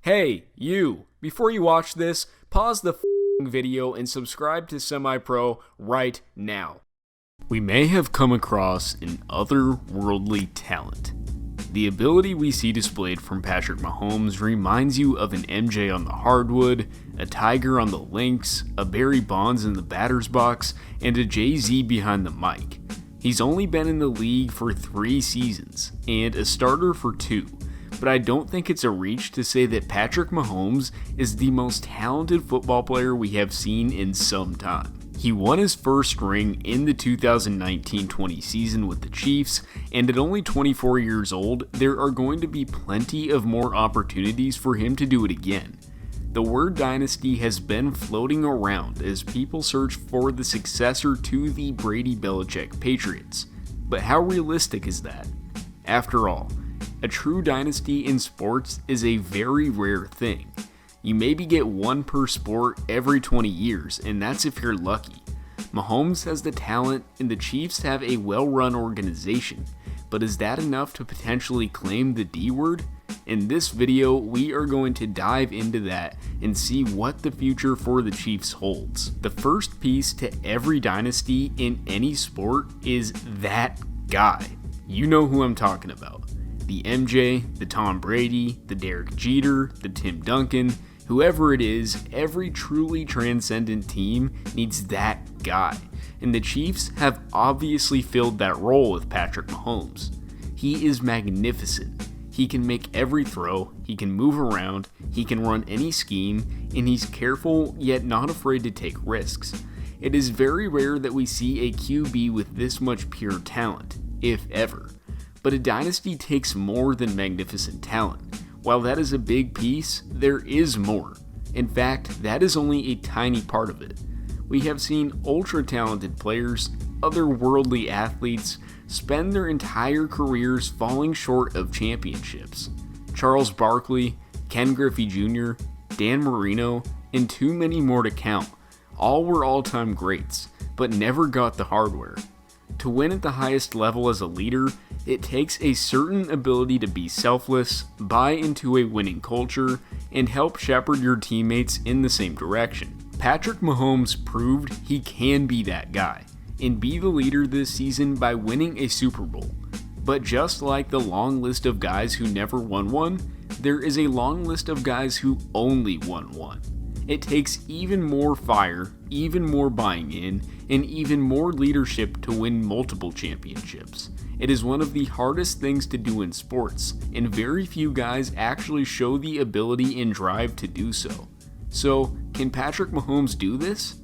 Hey, you! Before you watch this, pause the video and subscribe to SemiPro right now. We may have come across an otherworldly talent. The ability we see displayed from Patrick Mahomes reminds you of an MJ on the hardwood, a Tiger on the links, a Barry Bonds in the batter's box, and a Jay-Z behind the mic. He's only been in the league for 3 seasons, and a starter for 2. But I don't think it's a reach to say that Patrick Mahomes is the most talented football player we have seen in some time. He won his first ring in the 2019-20 season with the Chiefs, and at only 24 years old, there are going to be plenty of more opportunities for him to do it again. The word dynasty has been floating around as people search for the successor to the Brady-Belichick Patriots. But how realistic is that? After all, a true dynasty in sports is a very rare thing. You maybe get one per sport every 20 years, and that's if you're lucky. Mahomes has the talent, and the Chiefs have a well-run organization, but is that enough to potentially claim the D word? In this video, we are going to dive into that and see what the future for the Chiefs holds. The first piece to every dynasty in any sport is that guy. You know who I'm talking about. The MJ, the Tom Brady, the Derek Jeter, the Tim Duncan, whoever it is, every truly transcendent team needs that guy. And the Chiefs have obviously filled that role with Patrick Mahomes. He is magnificent. He can make every throw, he can move around, he can run any scheme, and he's careful yet not afraid to take risks. It is very rare that we see a QB with this much pure talent, if ever. But a dynasty takes more than magnificent talent. While that is a big piece, there is more. In fact, that is only a tiny part of it. We have seen ultra-talented players, otherworldly athletes, spend their entire careers falling short of championships. Charles Barkley, Ken Griffey Jr., Dan Marino, and too many more to count. All were all-time greats, but never got the hardware. To win at the highest level as a leader, it takes a certain ability to be selfless, buy into a winning culture, and help shepherd your teammates in the same direction. Patrick Mahomes proved he can be that guy, and be the leader this season by winning a Super Bowl. But just like the long list of guys who never won one, there is a long list of guys who only won one. It takes even more fire, even more buying in, and even more leadership to win multiple championships. It is one of the hardest things to do in sports, and very few guys actually show the ability and drive to do so. So, can Patrick Mahomes do this?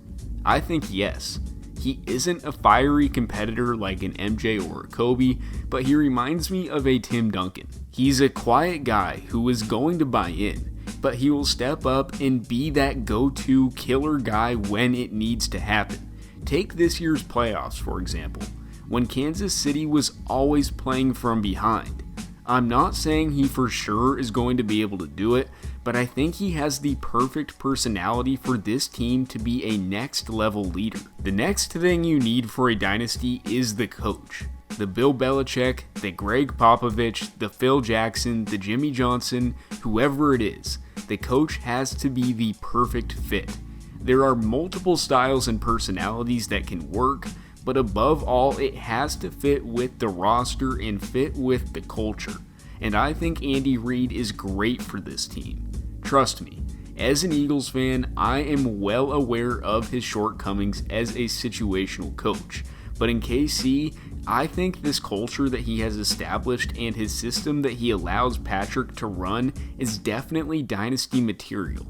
I think yes. He isn't a fiery competitor like an MJ or a Kobe, but he reminds me of a Tim Duncan. He's a quiet guy who is going to buy in, but he will step up and be that go-to killer guy when it needs to happen. Take this year's playoffs, for example, when Kansas City was always playing from behind. I'm not saying he for sure is going to be able to do it, but I think he has the perfect personality for this team to be a next level leader. The next thing you need for a dynasty is the coach. The Bill Belichick, the Greg Popovich, the Phil Jackson, the Jimmy Johnson, whoever it is, the coach has to be the perfect fit. There are multiple styles and personalities that can work, but above all, it has to fit with the roster and fit with the culture. And I think Andy Reid is great for this team. Trust me, as an Eagles fan, I am well aware of his shortcomings as a situational coach. But in KC, I think this culture that he has established and his system that he allows Patrick to run is definitely dynasty material.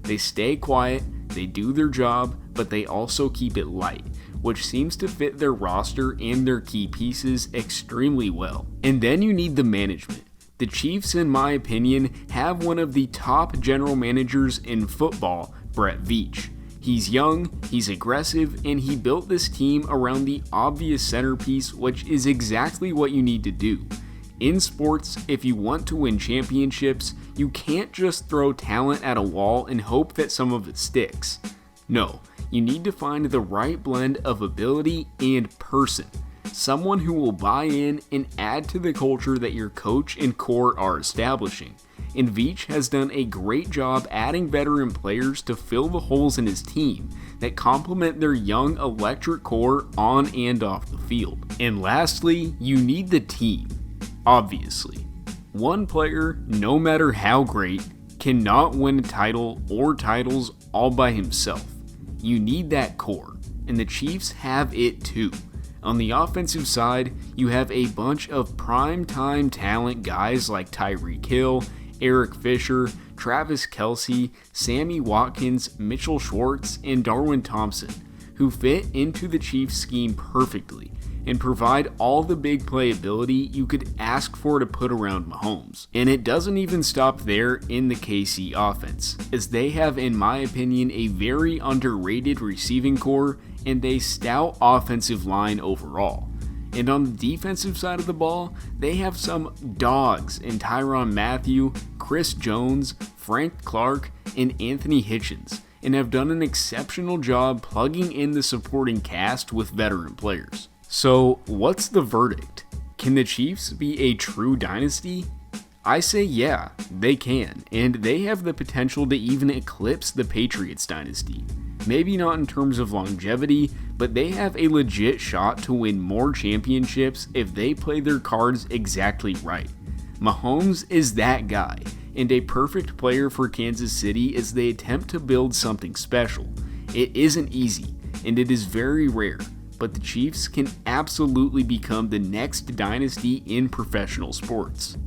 They stay quiet, they do their job, but they also keep it light, which seems to fit their roster and their key pieces extremely well. And then you need the management. The Chiefs, in my opinion, have one of the top general managers in football, Brett Veach. He's young, he's aggressive, and he built this team around the obvious centerpiece, which is exactly what you need to do. In sports, if you want to win championships, you can't just throw talent at a wall and hope that some of it sticks. No, you need to find the right blend of ability and person. Someone who will buy in and add to the culture that your coach and core are establishing. and Veach has done a great job adding veteran players to fill the holes in his team that complement their young electric core on and off the field. And lastly, you need the team, obviously. One player, no matter how great, cannot win a title or titles all by himself. You need that core, and the Chiefs have it too. On the offensive side, you have a bunch of prime-time talent guys like Tyreek Hill, Eric Fisher, Travis Kelce, Sammy Watkins, Mitchell Schwartz, and Darwin Thompson, who fit into the Chiefs scheme perfectly and provide all the big playability you could ask for to put around Mahomes. And it doesn't even stop there in the KC offense, as they have, in my opinion, a very underrated receiving core and a stout offensive line overall. And on the defensive side of the ball, they have some dogs in Tyrann Mathieu, Chris Jones, Frank Clark, and Anthony Hitchens, and have done an exceptional job plugging in the supporting cast with veteran players. So, what's the verdict? Can the Chiefs be a true dynasty? I say yeah, they can, and they have the potential to even eclipse the Patriots dynasty. Maybe not in terms of longevity, but they have a legit shot to win more championships if they play their cards exactly right. Mahomes is that guy, and a perfect player for Kansas City as they attempt to build something special. It isn't easy, and it is very rare, but the Chiefs can absolutely become the next dynasty in professional sports.